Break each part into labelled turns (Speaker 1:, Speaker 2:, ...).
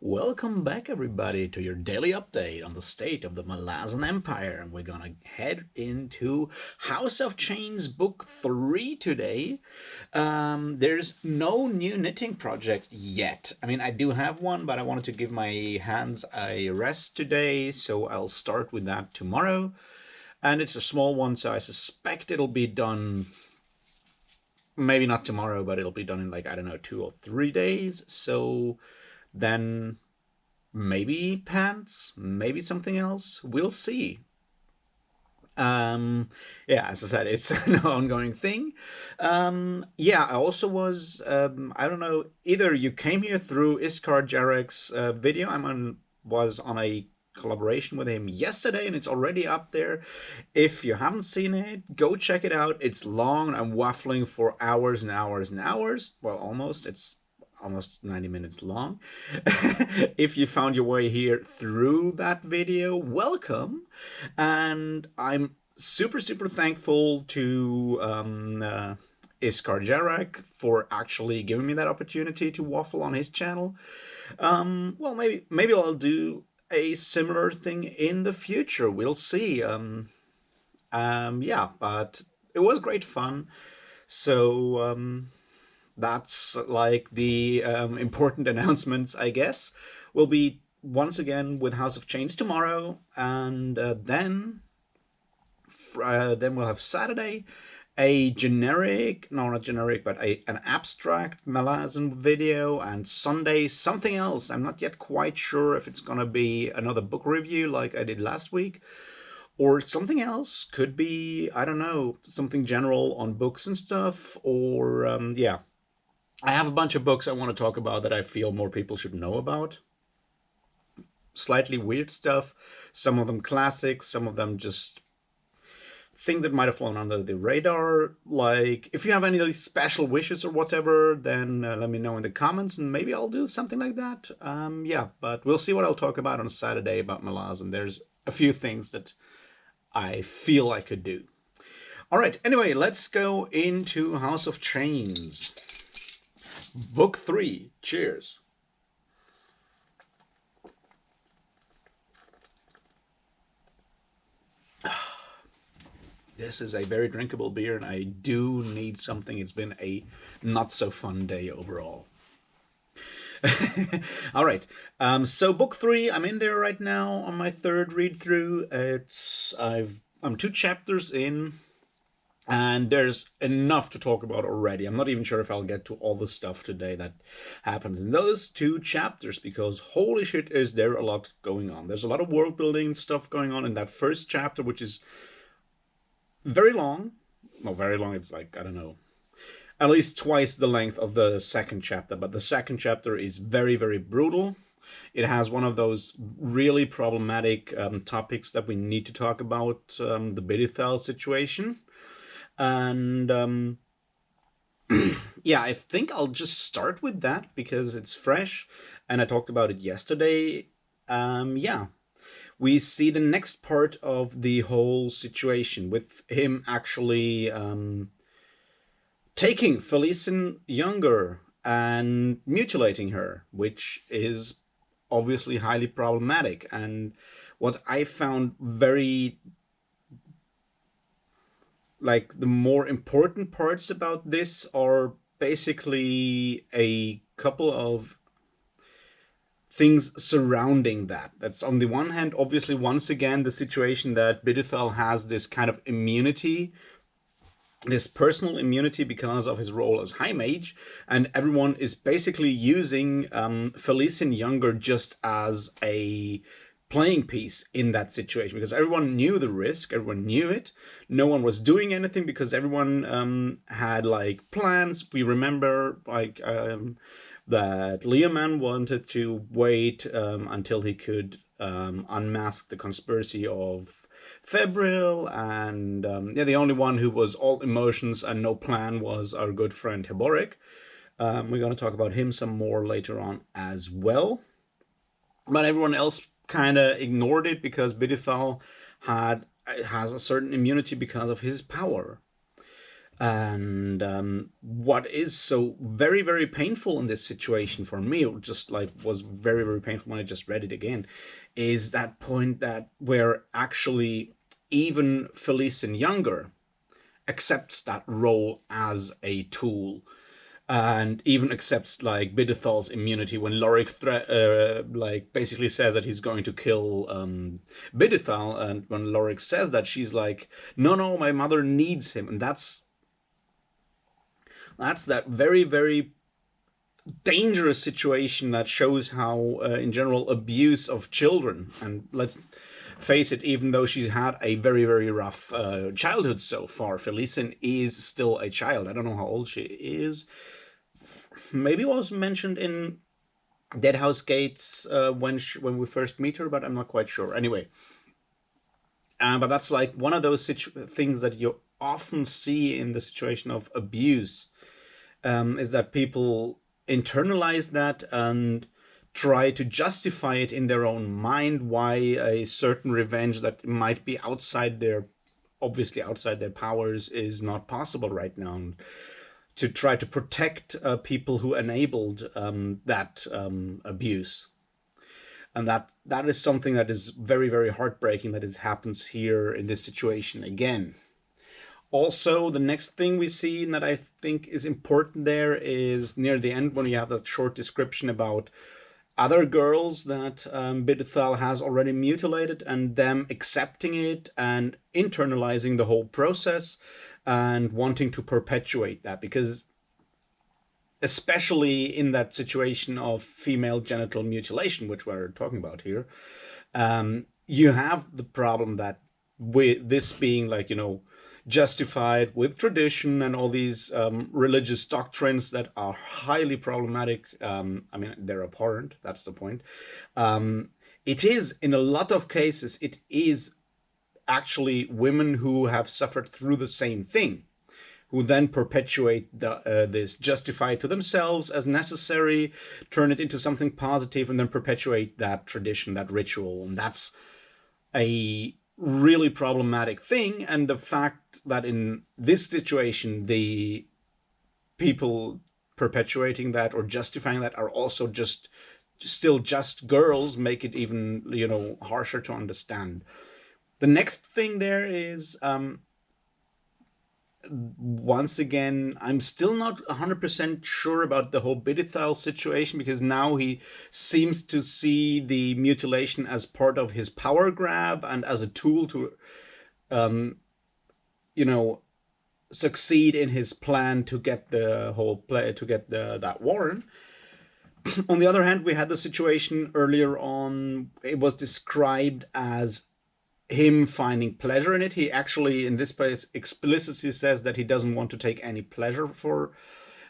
Speaker 1: Welcome back, everybody, to your daily update on the state of the Malazan Empire. And we're gonna head into House of Chains Book 3 today. There's no new knitting project yet. I mean, I do have one, but I wanted to give my hands a rest today, so I'll start with that tomorrow. And it's a small one, so I suspect it'll be done, maybe not tomorrow, but it'll be done in, like, I don't know, 2 or 3 days. So then maybe pants, maybe something else. We'll see. Yeah, as I said, it's an ongoing thing. Yeah, I also was, I don't know, either you came here through Iskar Jarek's video. Was on a collaboration with him yesterday, and it's already up there. If you haven't seen it, go check it out. It's long. I'm waffling for hours and hours and hours. Well, almost. It's almost 90 minutes long. If you found your way here through that video, welcome. And I'm super thankful to Iskar Jarek for actually giving me that opportunity to waffle on his channel. Well, maybe I'll do a similar thing in the future. We'll see. Yeah, but it was great fun. So that's like the important announcements, I guess. We'll be once again with House of Chains tomorrow, and then we'll have Saturday a generic, no, not generic, but an abstract Malazan video, and Sunday something else. I'm not yet quite sure if it's gonna be another book review like I did last week, or something else. Could be, I don't know, something general on books and stuff, or yeah. I have a bunch of books I want to talk about that I feel more people should know about. Slightly weird stuff, some of them classics, some of them just things that might have flown under the radar. Like, if you have any special wishes or whatever, then let me know in the comments, and maybe I'll do something like that. Yeah, but we'll see what I'll talk about on Saturday about Malazan. There's a few things that I feel I could do. All right, anyway, let's go into House of Chains. Book 3. Cheers. This is a very drinkable beer, and I do need something. It's been a not so fun day overall. All right. So book 3, I'm in there right now on my third read through. I'm 2 chapters in. And there's enough to talk about already. I'm not even sure if I'll get to all the stuff today that happens in those 2 chapters, because holy shit is there a lot going on. There's a lot of world building stuff going on in that first chapter, which is very long. Well, very long, it's like, I don't know, at least twice the length of the second chapter. But the second chapter is very brutal. It has one of those really problematic topics that we need to talk about, the Bidithal situation. And yeah, I think I'll just start with that because it's fresh, and I talked about it yesterday. Yeah, we see the next part of the whole situation with him actually taking Felicin younger and mutilating her, which is obviously highly problematic. And what I found very, like, the more important parts about this are basically a couple of things surrounding that. That's on the one hand, obviously, once again, the situation that Bidithal has this kind of immunity, this personal immunity because of his role as High Mage, and everyone is basically using Felicin Younger just as a playing piece in that situation, because everyone knew the risk, everyone knew it, no one was doing anything because everyone had like plans. We remember like that Leoman wanted to wait until he could unmask the conspiracy of Febril, and yeah, the only one who was all emotions and no plan was our good friend Heboric. We're going to talk about him some more later on as well. But everyone else kind of ignored it because Bidithal has a certain immunity because of his power. And what is so very, very painful in this situation for me, or just like was very, very painful when I just read it again, is that point that where actually even Felicin Younger accepts that role as a tool, and even accepts like Bidethal's immunity when Lorik like basically says that he's going to kill Bidethal, and when Lorik says that, she's like, no, no, my mother needs him. And that's that very, very dangerous situation that shows how, in general, abuse of children. And let's face it, even though she's had a very, very rough childhood so far, Felicin is still a child. I don't know how old she is. Maybe it was mentioned in Deadhouse Gates when we first meet her, but I'm not quite sure. Anyway, but that's like one of those things that you often see in the situation of abuse, is that people internalize that and try to justify it in their own mind why a certain revenge that might be obviously outside their powers is not possible right now, and to try to protect people who enabled that abuse. And that is something that is very, very heartbreaking that it happens here in this situation again. Also, the next thing we see that I think is important there is near the end, when you have that short description about other girls that Bidethal has already mutilated, and them accepting it and internalizing the whole process and wanting to perpetuate that. Because especially in that situation of female genital mutilation, which we're talking about here, you have the problem that with this being like, justified with tradition and all these religious doctrines that are highly problematic. I mean, they're abhorrent. That's the point. It is, in a lot of cases, it is actually women who have suffered through the same thing, who then perpetuate this, justify it to themselves as necessary, turn it into something positive, and then perpetuate that tradition, that ritual. And that's a really problematic thing. And the fact that in this situation, the people perpetuating that or justifying that are also still just girls, make it even, harsher to understand. The next thing there is, once again, I'm still not 100% sure about the whole Bidethal situation, because now he seems to see the mutilation as part of his power grab and as a tool to, succeed in his plan to get that Warren. On the other hand, we had the situation earlier on. It was described as him finding pleasure in it. He actually, in this place, explicitly says that he doesn't want to take any pleasure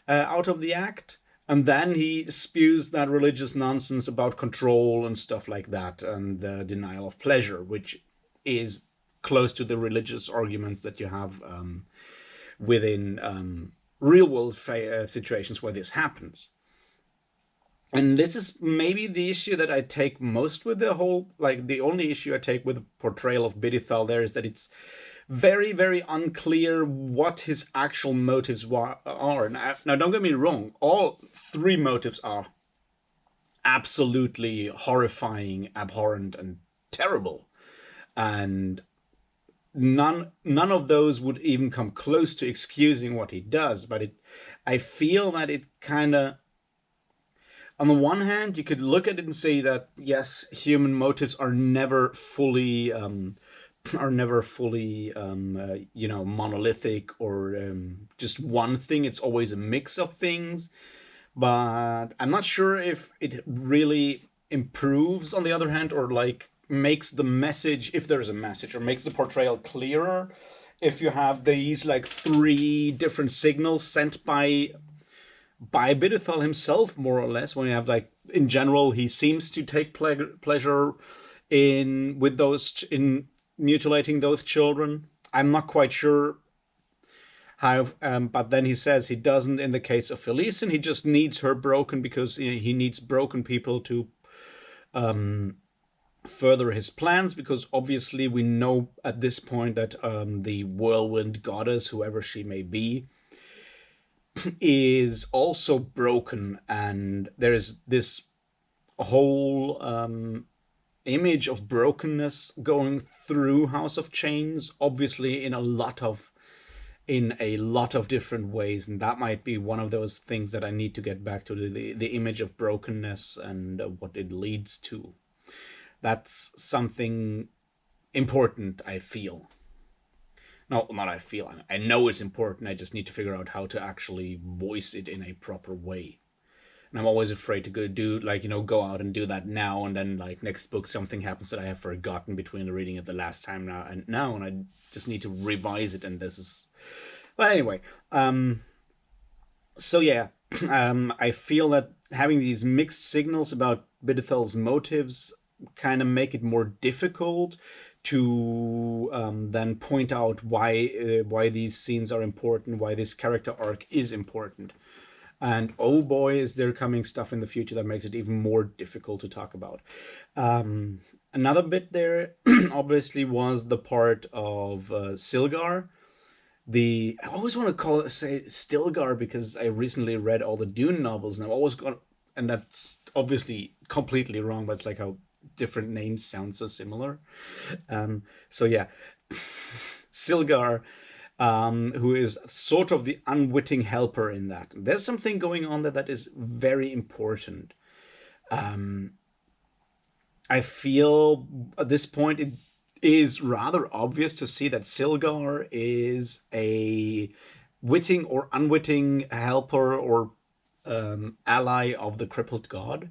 Speaker 1: out of the act. And then he spews that religious nonsense about control and stuff like that, and the denial of pleasure, which is close to the religious arguments that you have within real world situations where this happens. And this is maybe the issue that I take most with the whole, like the only issue I take with the portrayal of Bidethal there is that it's very, very unclear what his actual motives are. Now, don't get me wrong, all three motives are absolutely horrifying, abhorrent, and terrible. And none of those would even come close to excusing what he does. But I feel that it kind of, on the one hand, you could look at it and say that, yes, human motives are never fully monolithic or just one thing. It's always a mix of things. But I'm not sure if it really improves, on the other hand, or like makes the message, if there's a message, or makes the portrayal clearer if you have these like three different signals sent by Bidethal himself, more or less, when you have, like, in general, he seems to take pleasure in mutilating those children. I'm not quite sure how, but then he says he doesn't in the case of Felicin. He just needs her broken because he needs broken people to further his plans, because obviously we know at this point that the whirlwind goddess, whoever she may be, is also broken, and there is this whole image of brokenness going through House of Chains, obviously in a lot of different ways, and that might be one of those things that I need to get back to, the image of brokenness and what it leads to. That's something important, I feel. No, not I feel. I know it's important. I just need to figure out how to actually voice it in a proper way. And I'm always afraid to go do, like, go out and do that now, and then, like, next book something happens that I have forgotten between the reading it the last time and I just need to revise it, and this is. But anyway, so yeah, I feel that having these mixed signals about Bidethel's motives kind of make it more difficult to then point out why these scenes are important, why this character arc is important. And oh boy, is there coming stuff in the future that makes it even more difficult to talk about. Another bit there, obviously, was the part of Silgar. I always want to say Stilgar because I recently read all the Dune novels, and I've always got, and that's obviously completely wrong, but it's like how different names sound so similar. So yeah, Silgar, who is sort of the unwitting helper in that. There's something going on there that is very important. I feel at this point it is rather obvious to see that Silgar is a witting or unwitting helper or ally of the crippled god.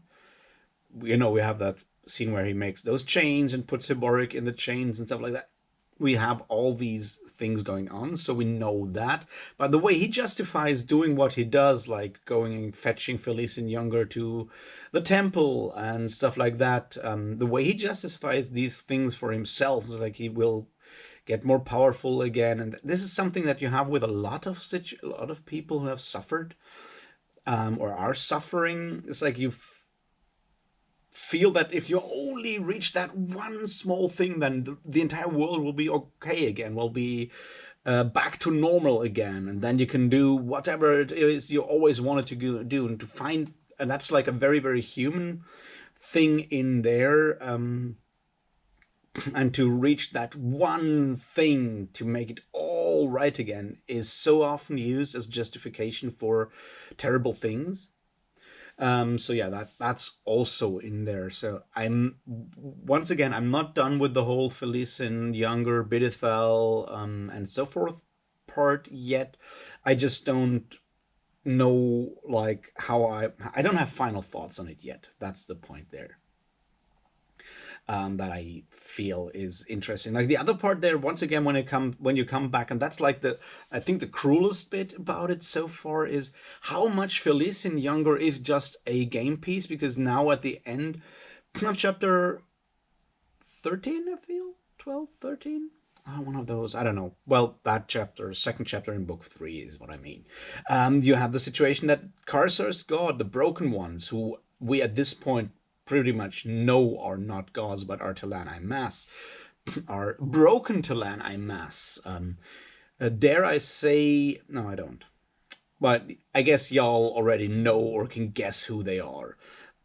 Speaker 1: We have that scene where he makes those chains and puts Hiboric in the chains and stuff like that. We have all these things going on, so we know that. But the way he justifies doing what he does, like going and fetching Felicien Younger to the temple and stuff like that, the way he justifies these things for himself is like he will get more powerful again. And this is something that you have with a lot of people who have suffered or are suffering. It's like you feel that if you only reach that one small thing, then the entire world will be okay again, will be back to normal again, and then you can do whatever it is you always wanted to do, and and that's like a very, very human thing in there. And to reach that one thing to make it all right again is so often used as justification for terrible things. So yeah, that's also in there. So once again, I'm not done with the whole Felicien Younger, Bidethel, and so forth part yet. I just don't know like how I don't have final thoughts on it yet. That's the point there. That I feel is interesting. Like the other part there, once again, when you come back, and that's like I think the cruelest bit about it so far is how much Felicien Younger is just a game piece, because now at the end of chapter 13, I feel 12, 13. One of those, I don't know. Well, that chapter, second chapter in book 3 is what I mean. You have the situation that Karsar's god, the Broken Ones, who we at this point pretty much know are not gods but are Telanai Mass, are broken Telanai Mass. Dare I say, no, I don't. But I guess y'all already know or can guess who they are.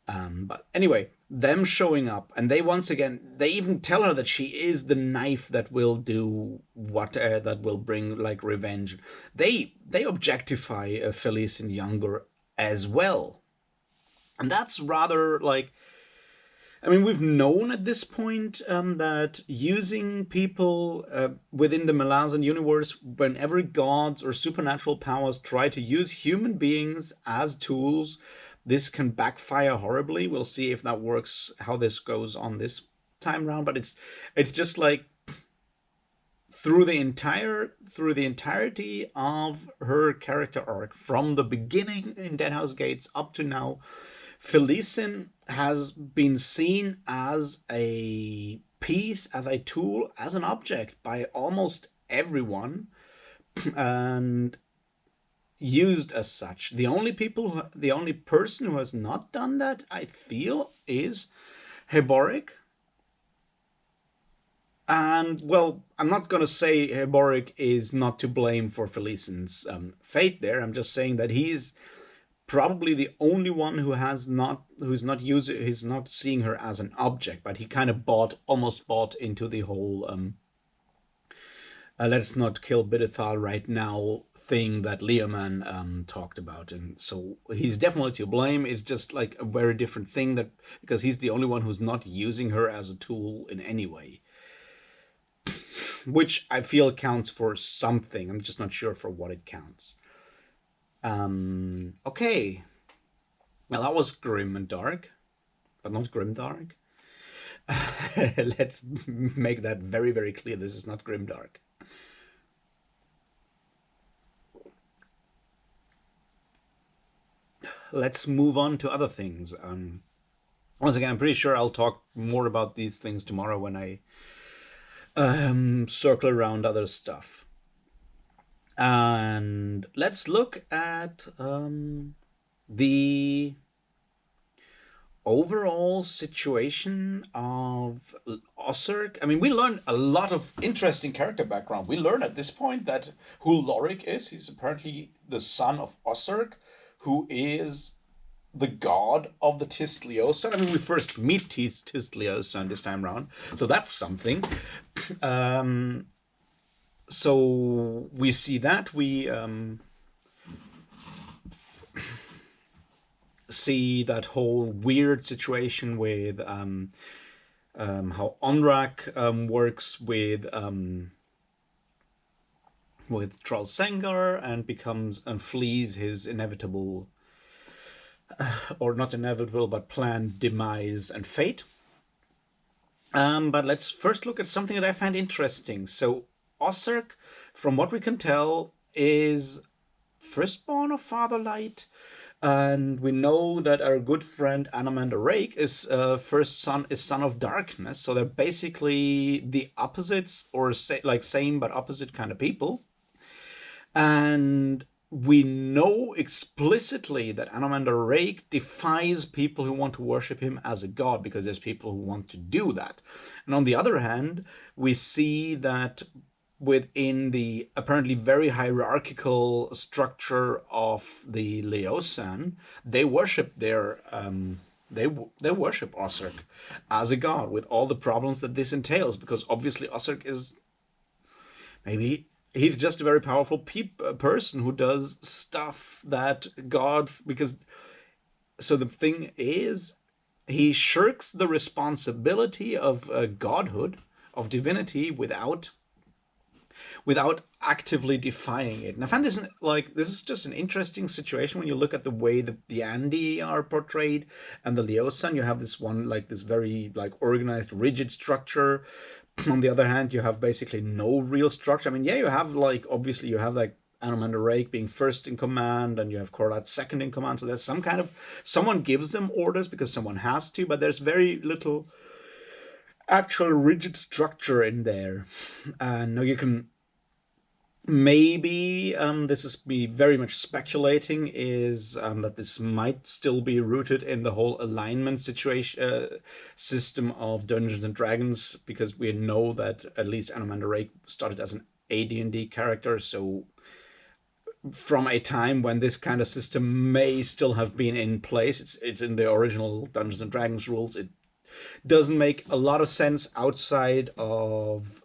Speaker 1: But anyway, them showing up, and they once again, they even tell her that she is the knife that will do what, that will bring like revenge. They objectify Felicien Younger as well. And that's rather like, I mean, we've known at this point that using people within the Malazan universe, whenever gods or supernatural powers try to use human beings as tools, this can backfire horribly. We'll see if that works, how this goes on this time round. But it's just like through the entirety of her character arc, from the beginning in Deadhouse Gates up to now, Felicien has been seen as a piece, as a tool, as an object by almost everyone, and used as such. The only person who has not done that, I feel, is Heboric. And well, I'm not gonna say Boric is not to blame for Felician's fate there. I'm just saying that he's probably the only one who's not seeing her as an object, but he kind of almost bought into the whole let's not kill Bidithal right now thing that Leoman talked about. And so he's definitely to blame. It's just like a very different thing, that because he's the only one who's not using her as a tool in any way, which I feel counts for something. I'm just not sure for what it counts. Okay. Now that was grim and dark, but not grim dark. Let's make that very, very clear. This is not grim dark. Let's move on to other things. Once again, I'm pretty sure I'll talk more about these things tomorrow when I circle around other stuff. And let's look at the overall situation of Osiric. I mean, we learned a lot of interesting character background. We learn at this point that who Lorik is. He's apparently the son of Osiric, who is the god of the Tistleosan. I mean, we first meet Tistleosan this time around, so that's something. So we see that. We see that whole weird situation with how Onrak works with Troll Sengar and becomes and flees his inevitable, or not inevitable, but planned demise and fate. But let's first look at something that I find interesting. So Osiric, from what we can tell, is firstborn of Fatherlight. And we know that our good friend Anamander Rake is son of darkness. So they're basically the opposites, or like same but opposite kind of people. And we know explicitly that Anamander Rake defies people who want to worship him as a god, because there's people who want to do that. And on the other hand, we see that within the apparently very hierarchical structure of the Leosan, they worship they worship Osiric as a god, with all the problems that this entails, because obviously Osiric is maybe he's just a very powerful person who does stuff that God, because so the thing is, he shirks the responsibility of godhood, of divinity, without actively defying it. And I find this this is just an interesting situation when you look at the way that the Andi are portrayed and the Leosan. You have this one this very organized, rigid structure. On the other hand, you have basically no real structure. I mean, yeah, you have obviously you have Anamander Rake being first in command, and you have Korlat second in command. So there's some kind of someone gives them orders because someone has to, but there's very little actual rigid structure in there. And now you can maybe this is me very much speculating, is that this might still be rooted in the whole alignment situation system of Dungeons and Dragons, because we know that at least Anamander Rake started as an AD&D character, so from a time when this kind of system may still have been in place. It's in the original Dungeons and Dragons rules. It doesn't make a lot of sense outside of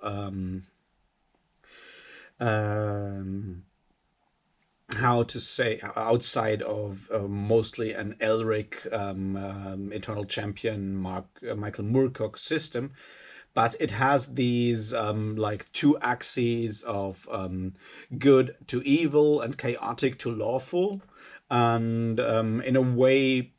Speaker 1: how to say, outside of mostly an Elric Eternal Champion Michael Moorcock system, but it has these two axes of good to evil and chaotic to lawful, and in a way,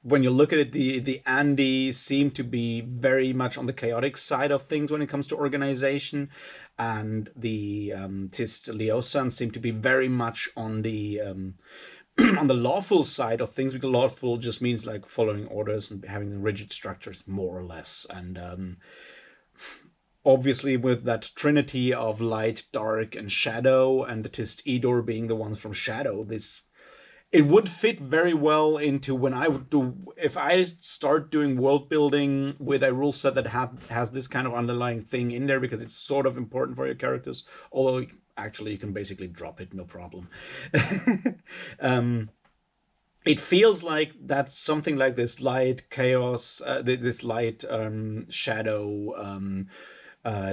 Speaker 1: when you look at it, the Andi seem to be very much on the chaotic side of things when it comes to organization, and the Tist Leosan seem to be very much on the on the lawful side of things, because lawful just means following orders and having rigid structures, more or less. And obviously, with that trinity of light, dark, and shadow, and the Tist Edor being the ones from shadow, this it would fit very well into when I would do, if I start doing world building with a rule set that has this kind of underlying thing in there, because it's sort of important for your characters, although actually you can basically drop it, no problem. um, it feels like that something like this light chaos, this light shadow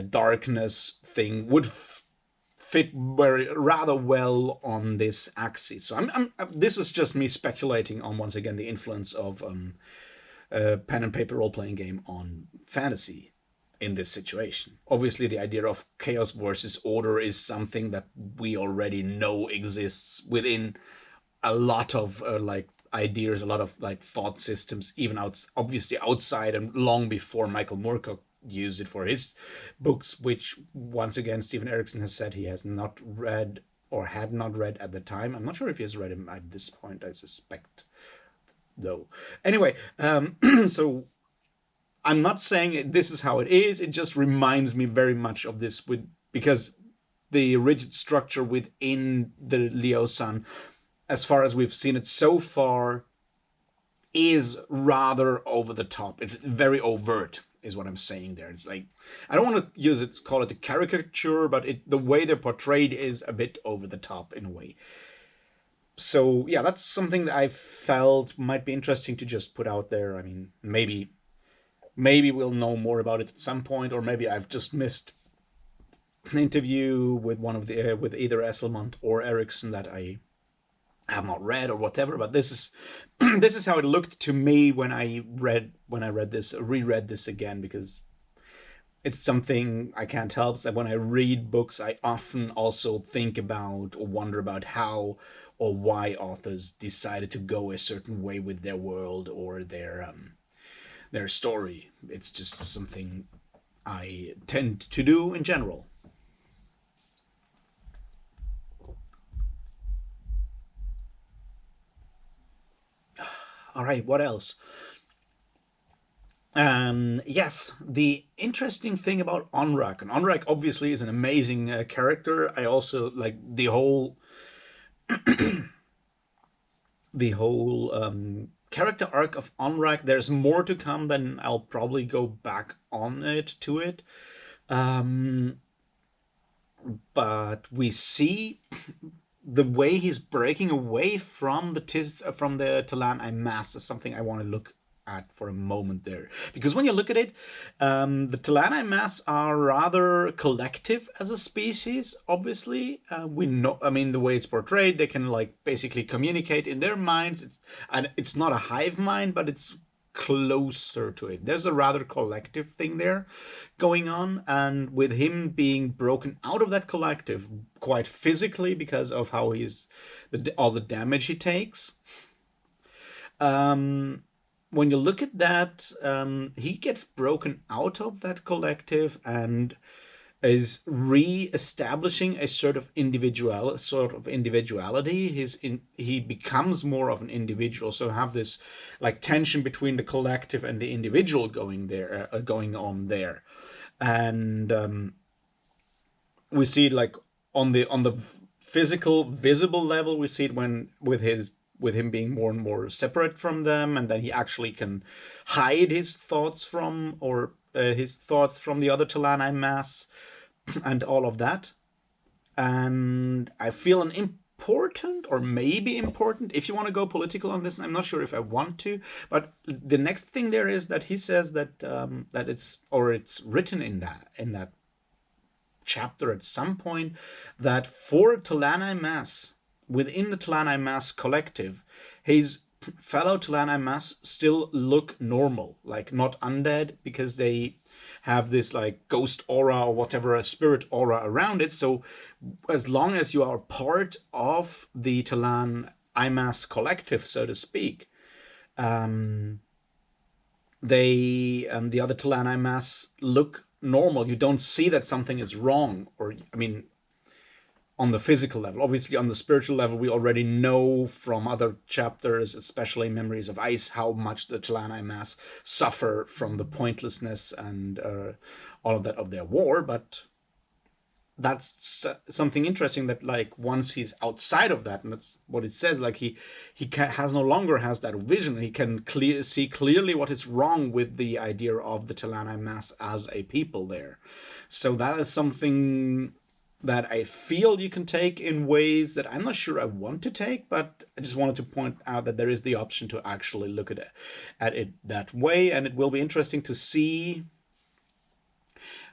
Speaker 1: darkness thing would fit very rather well on this axis. So this is just me speculating on, once again, the influence of pen and paper role playing game on fantasy in this situation. Obviously, the idea of chaos versus order is something that we already know exists within a lot of like ideas, a lot of like thought systems, even obviously outside and long before Michael Moorcock used it for his books, which once again Stephen Erickson has said he has not read or had not read at the time. I'm not sure if he has read him at this point. I suspect, though. Anyway, so I'm not saying this is how it is. It just reminds me very much of this because the rigid structure within the Leo Sun, as far as we've seen it so far, is rather over the top. It's very overt, is what I'm saying there. It's like, I don't want to call it a caricature, but the way they're portrayed is a bit over the top in a way. So yeah, that's something that I felt might be interesting to just put out there. I mean, maybe we'll know more about it at some point, or maybe I've just missed an interview with one of the with either Esselmont or Erickson that I have not read or whatever. But this is this is how it looked to me when I reread this again, because it's something I can't help. So when I read books, I often also think about or wonder about how or why authors decided to go a certain way with their world or their story. It's just something I tend to do in general. All right, what else? Yes, the interesting thing about Onrak, and Onrak obviously is an amazing character. I also like the whole character arc of Onrak. There's more to come, then I'll probably go back on it to it. Um, but we see the way he's breaking away from the Talan I Mass is something I want to look at for a moment there, because when you look at it, the Talanai Mass are rather collective as a species. Obviously, we know. I mean, the way it's portrayed, they can like basically communicate in their minds. It's not a hive mind, but it's closer to it. There's a rather collective thing there going on, and with him being broken out of that collective quite physically because of how all the damage he takes. Um, when you look at that, he gets broken out of that collective and is re-establishing a sort of individuality. He becomes more of an individual. So have this like tension between the collective and the individual going on there, and we see it like on the physical visible level. We see it when with him being more and more separate from them, and then he actually can hide his thoughts from the other Talanai mass and all of that. And I feel an important, or maybe important, if you want to go political on this. I'm not sure if I want to, but the next thing there is that he says that it's written in that chapter at some point that for Talanai mass, within the Talanai mass collective, his fellow Talanai mass still look normal, like not undead, because they have this like ghost aura or whatever, a spirit aura around it. So as long as you are part of the Talan IMAS collective, so to speak, the other Talan IMAS look normal. You don't see that something is wrong, or I mean, on the physical level. Obviously, on the spiritual level, we already know from other chapters, especially Memories of Ice, how much the Talanai mass suffer from the pointlessness and all of that of their war. But that's something interesting, that like once he's outside of that, and that's what it says, like has no longer has that vision. He can see clearly what is wrong with the idea of the Talani mass as a people there. So that is something that I feel you can take in ways that I'm not sure I want to take, but I just wanted to point out that there is the option to actually look at it that way, and it will be interesting to see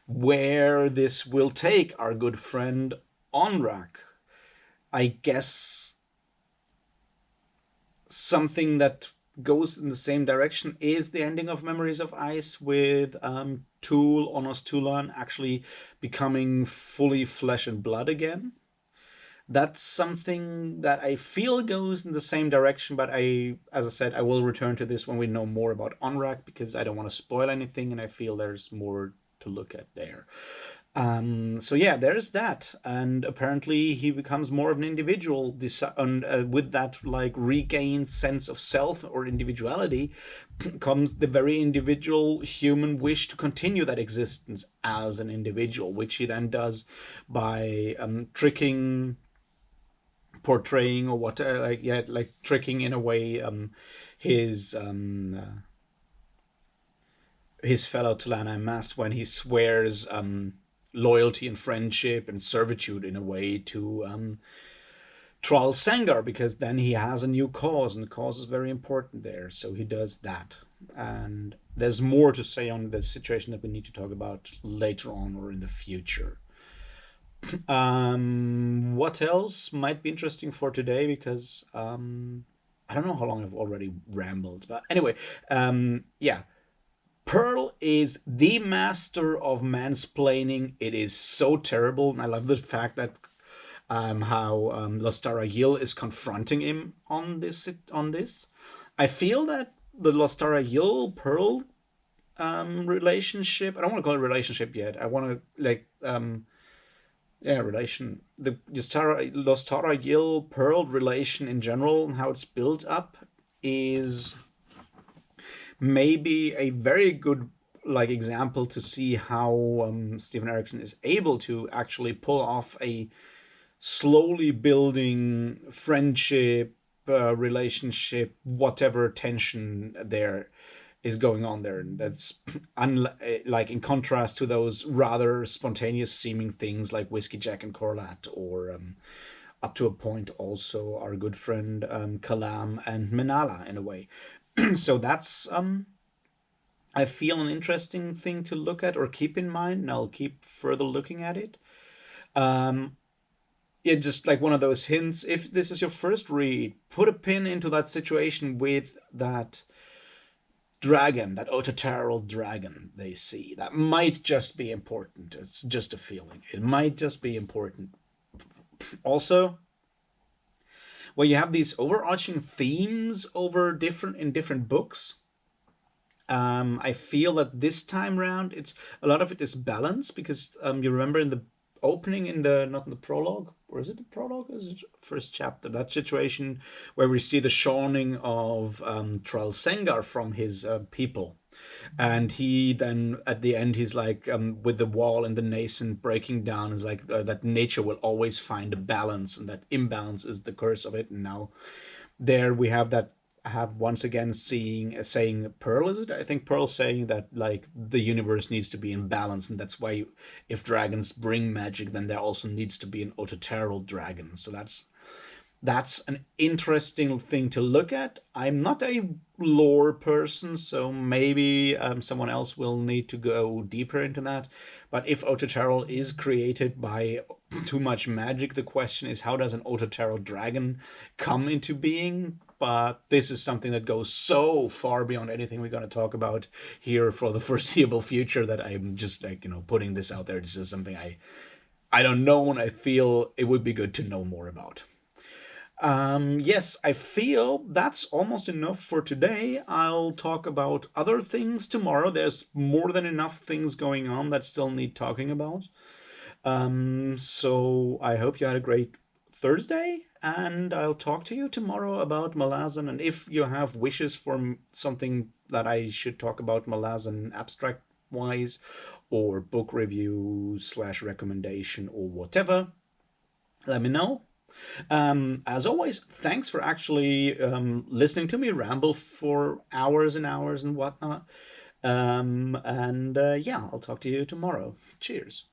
Speaker 1: where this will take our good friend Onrak. I guess something that goes in the same direction is the ending of Memories of Ice, with Tool, Onos Tulan, actually becoming fully flesh and blood again. That's something that I feel goes in the same direction, but as I said, I will return to this when we know more about Onrak, because I don't want to spoil anything, and I feel there's more to look at there. So yeah, there's that, and apparently he becomes more of an individual, with that like regained sense of self or individuality comes the very individual human wish to continue that existence as an individual, which he then does by tricking, portraying, or what, like tricking in a way, his fellow Talana Mass, when he swears loyalty and friendship and servitude in a way to Tral Sangar, because then he has a new cause, and the cause is very important there. So he does that. And there's more to say on the situation that we need to talk about later on or in the future. What else might be interesting for today? Because I don't know how long I've already rambled, but anyway, yeah. Pearl is the master of mansplaining. It is so terrible, and I love the fact that how Lostara Yil is confronting him on this. I feel that the Lostara Yil Pearl relationship. I don't want to call it relationship yet. I want to like relation. The Lostara Yil Pearl relation in general and how it's built up is maybe a very good like example to see how Stephen Erickson is able to actually pull off a slowly building friendship, relationship, whatever tension there is going on there. And that's like in contrast to those rather spontaneous seeming things like Whiskey Jack and Corlat, or up to a point also our good friend Kalam and Manala in a way. So that's I feel an interesting thing to look at or keep in mind, and I'll keep further looking at it. Yeah, just like one of those hints. If this is your first read, put a pin into that situation with that dragon, that Otateral dragon they see. That might just be important. It's just a feeling. It might just be important. Also, when you have these overarching themes in different books, I feel that this time round, it's a lot of it is balance, because you remember in the opening, in the not in the prologue, or is it the prologue? Or is it first chapter? That situation where we see the shawning of Tral Sengar from his people, and he then at the end he's like with the wall and the nascent breaking down, is like that nature will always find a balance, and that imbalance is the curse of it. And now there we have that, have once again saying Pearl, is it? I think Pearl saying that like the universe needs to be in balance, and that's why if dragons bring magic, then there also needs to be an Ototeral dragon. So that's an interesting thing to look at. I'm not a lore person, so maybe someone else will need to go deeper into that. But if Ototeral is created by too much magic, the question is, how does an Ototeral dragon come into being? But this is something that goes so far beyond anything we're going to talk about here for the foreseeable future that I'm just like, putting this out there. This is something I don't know, and I feel it would be good to know more about. Yes, I feel that's almost enough for today. I'll talk about other things tomorrow. There's more than enough things going on that still need talking about. So I hope you had a great Thursday, and I'll talk to you tomorrow about Malazan. And if you have wishes for something that I should talk about Malazan abstract wise, or book review slash recommendation or whatever, let me know. As always, thanks for actually listening to me ramble for hours and hours and whatnot. And yeah, I'll talk to you tomorrow. Cheers.